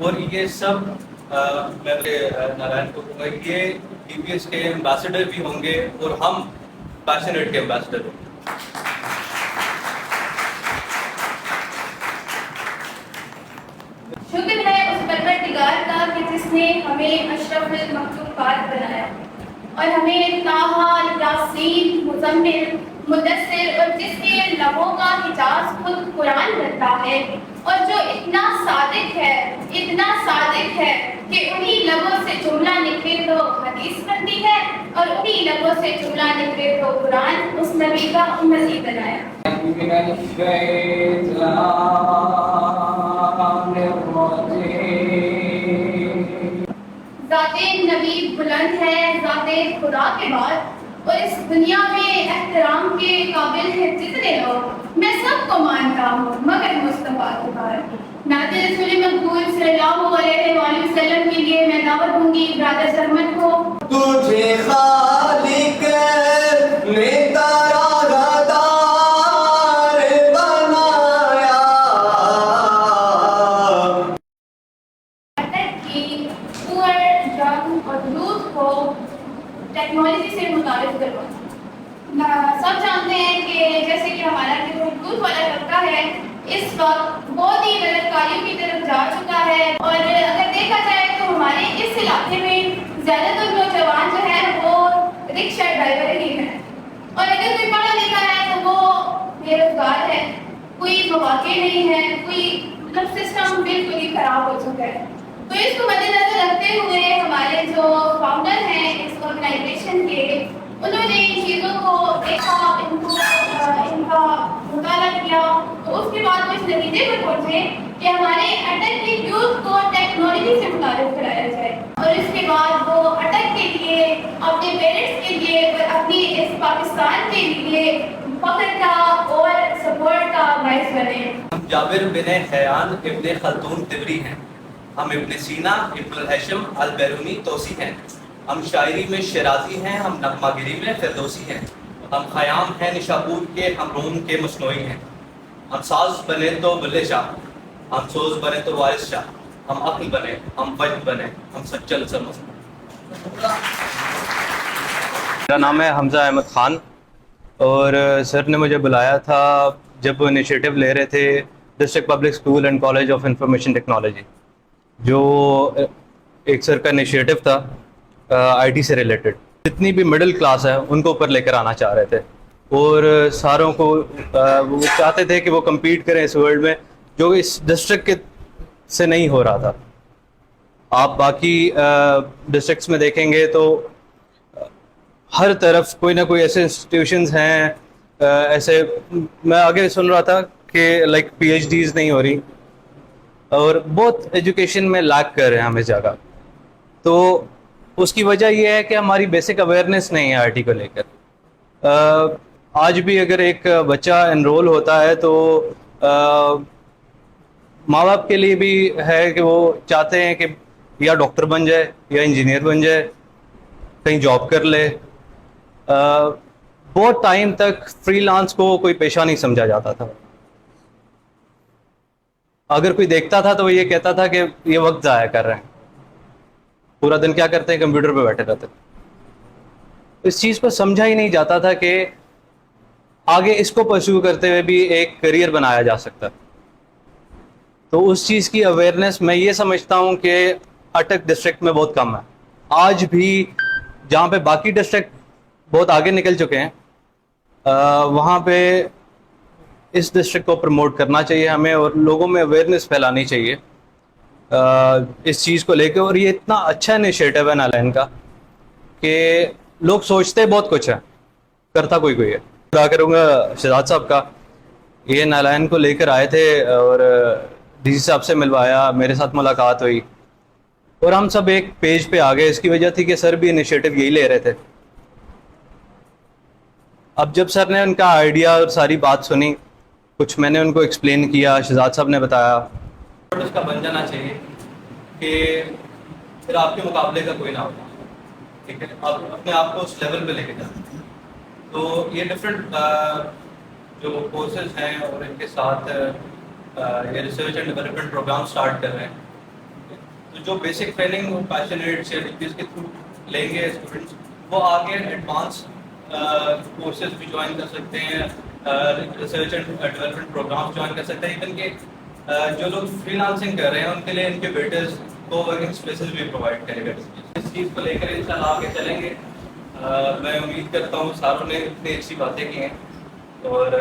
اور یہ سب میں نارائن کو کہوں گا یہ ڈی پی ایس کے ایمبیسڈر بھی ہوں گے اور ہم پیشنیٹ کے ایمبیسڈر ہوں گے. شکر ہے اس پروردگار کا کہ جس نے ہمیں اشرف المخلوقات بنایا اور ہمیں طٰہٰ، یاسین، مزمل، مدثر اور جس کے لبوں کا حجاز خود قرآن بنتا ہے اور جو اتنا صادق ہے کہ انہی لبوں سے جملہ نکلے تو حدیث بنتی ہے اور انہی لبوں سے جملہ نکلے تو قرآن اس نبی کا امتی بنایا. ذات نبی بلند ہے ذات خدا کے بعد اور اس دنیا میں احترام کے قابل ہے جتنے لوگ میں سب کو مانتا ہوں مگر مصطفیٰ کے بعد. نعت رسول مقبول صلی اللہ علیہ وآلہ وسلم کے لیے میں دعوت دوں گی برادر سرمد کو. تجھے خالق نے ٹیکنالوجی سے متعارف کرواؤں. سب جانتے ہیں کہ جیسے کہ ہمارا جو یوتھ والا طبقہ ہے اس وقت بہت ہی غلط کاریوں کی طرف جا چکا ہے اور اگر دیکھا جائے تو ہمارے اس علاقے میں زیادہ تر نوجوان جو ہے وہ رکشہ ڈرائیور ہی ہیں اور اگر کوئی پڑھا لکھا ہے تو وہ بے روزگار ہے, کوئی مواقع نہیں ہے, کوئی مطلب سسٹم بالکل ہی خراب ہو چکا ہے. تو اس کو مد نظر رکھتے ہوئے ہمارے جو فاؤنڈر ہیں اس آرگنائزیشن کے انہوں نے ان چیزوں کو دیکھا, ان کا مطالعہ کیا تو اس کے بعد وہ اس نتیجے پر پہنچے کہ ہمارے اٹک کے یوتھ کو ٹیکنالوجی سے متعارف کرایا جائے اور اس کے بعد وہ اٹک کے لیے اپنے پیرنٹس کے لیے اور اپنی اس پاکستان کے لیے فخر کا اور سپورٹ کا باعث بنے. ہم جابر بن حیان ابن خلدون طبری ہیں, ہم ابن سینا ابن الہیثم البیرونی توسی ہیں, ہم شاعری میں شیرازی ہیں, ہم نغمہ گری میں فردوسی ہیں, ہم خیام ہیں نشاپور کے, ہم روم کے مصنوعی ہیں, ہم ساز بنے تو بلے شاہ, ہم سوز بنے تو وارث شاہ, ہم عقل بنے, ہم وجد بنے, ہم سچل سمجھ. میرا نام ہے حمزہ احمد خان اور سر نے مجھے بلایا تھا جب وہ انیشیٹو لے رہے تھے district public school and college of information technology, جو ایک سر کا انیشیٹو تھا آئی ٹی سے ریلیٹڈ. جتنی بھی مڈل کلاس ہے ان کو اوپر لے کر آنا چاہ رہے تھے اور ساروں کو وہ چاہتے تھے کہ وہ کمپیٹ کریں اس ورلڈ میں جو اس ڈسٹرکٹ کے سے نہیں ہو رہا تھا. آپ باقی ڈسٹرکٹس میں دیکھیں گے تو ہر طرف کوئی نہ کوئی ایسے انسٹیٹیوشنز ہیں, ایسے میں آگے سن رہا تھا کہ لائک پی ایچ ڈیز نہیں ہو رہی اور بہت ایجوکیشن میں لیک کر رہے ہیں ہم اس جگہ. تو اس کی وجہ یہ ہے کہ ہماری بیسک اویئرنیس نہیں ہے آئی ٹی کو لے کر. آج بھی اگر ایک بچہ انرول ہوتا ہے تو ماں باپ کے لیے بھی ہے کہ وہ چاہتے ہیں کہ یا ڈاکٹر بن جائے یا انجینئر بن جائے, کہیں جاب کر لے. بہت ٹائم تک فری لانس کو کوئی پیشہ نہیں سمجھا جاتا تھا. اگر کوئی دیکھتا تھا تو وہ یہ کہتا تھا کہ یہ وقت ضائع کر رہے ہیں, پورا دن کیا کرتے ہیں کمپیوٹر پہ بیٹھے رہتے. اس چیز کو سمجھا ہی نہیں جاتا تھا کہ آگے اس کو پرسیو کرتے ہوئے بھی ایک کریئر بنایا جا سکتا. تو اس چیز کی اویئرنیس میں یہ سمجھتا ہوں کہ اٹک ڈسٹرکٹ میں بہت کم ہے. آج بھی جہاں پہ باقی ڈسٹرکٹ بہت آگے نکل چکے ہیں وہاں پہ اس ڈسٹرکٹ کو پروموٹ کرنا چاہیے ہمیں اور لوگوں میں اویئرنیس پھیلانی چاہیے اس چیز کو لے کے. اور یہ اتنا اچھا انیشیٹو ہے نالائن کا کہ لوگ سوچتے بہت کچھ ہے, کرتا کوئی ہے. خدا کروں گا شہزاد صاحب کا, یہ نالائن کو لے کر آئے تھے اور ڈی سی صاحب سے ملوایا, میرے ساتھ ملاقات ہوئی اور ہم سب ایک پیج پہ آ گئے. اس کی وجہ تھی کہ سر بھی انیشیٹو یہی لے رہے تھے. اب جب سر نے ان کا آئیڈیا اور ساری بات سنی, کچھ میں نے ان کو ایکسپلین کیا, شہزاد صاحب نے بتایا. اس کا بن جانا چاہیے کہ پھر آپ کے مقابلے کا کوئی نہ ہو, ٹھیک ہے, آپ اپنے آپ کو اس لیول پہ لے کے جائیں. تو یہ ڈفرینٹ جو کورسز ہیں اور ان کے ساتھ یہ research and development program start کر رہے ہیں. تو جو بیسک ٹریننگ پیشنیٹ جس کے تھرو لیں گے اسٹوڈنٹس وہ آگے ایڈوانس کورسز بھی جوائن کر سکتے ہیں, research and development programs join کر سکتے ہیں. ایون کہ جو لوگ فری لانسنگ کر رہے ہیں ان کے لیے ان کے بیٹرز کو ورکنگ اسپیسز بھی پرووائڈ کرے گا. اس چیز کو لے کر انشاءاللہ آگے چلیں گے. میں امید کرتا ہوں ساروں نے اتنی اچھی باتیں کی ہیں, اور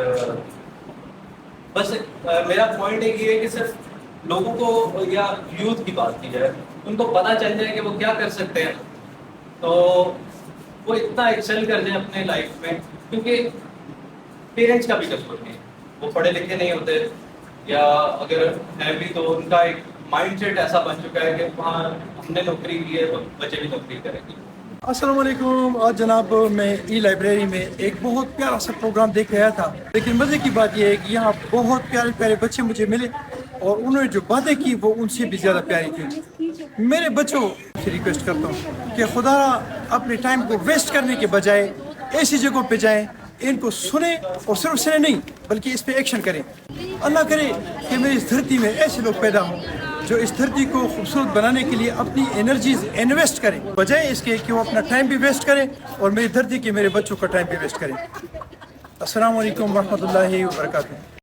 بس میرا پوائنٹ ایک یہ ہے کہ صرف لوگوں کو یا یوتھ کی بات کی جائے, ان کو پتہ چل جائے کہ وہ کیا کر سکتے ہیں تو وہ اتنا ایکسل کر جائیں اپنے لائف میں. کیونکہ پیرنٹس کا بھی قصور نہیں, وہ پڑھے لکھے نہیں ہوتے, یا اگر ہیں بھی تو ان کا ایک مائنڈ سیٹ ایسا بن چکا ہے کہ وہاں ہم نے نوکری کی ہے تو بچے بھی نوکری کریں گے. السلام علیکم. آج جناب میں ای لائبریری میں ایک بہت پیارا سا پروگرام دیکھ رہا تھا, لیکن مزے کی بات یہ ہے کہ یہاں بہت پیارے پیارے بچے مجھے ملے اور انہوں نے جو باتیں کی وہ ان سے بھی زیادہ پیاری تھی. میرے بچوں سے ریکویسٹ کرتا ہوں کہ خدا اپنے ٹائم کو ویسٹ کرنے کے بجائے ایسی جگہوں پہ جائیں, ان کو سنیں اور صرف سنیں نہیں بلکہ اس پہ ایکشن کریں. اللہ کرے کہ میری اس دھرتی میں ایسے لوگ پیدا ہوں جو اس دھرتی کو خوبصورت بنانے کے لیے اپنی انرجیز انویسٹ کریں, بجائے اس کے کہ وہ اپنا ٹائم بھی ویسٹ کریں اور میری دھرتی کے میرے بچوں کا ٹائم بھی ویسٹ کریں. السلام علیکم ورحمۃ اللہ وبرکاتہ.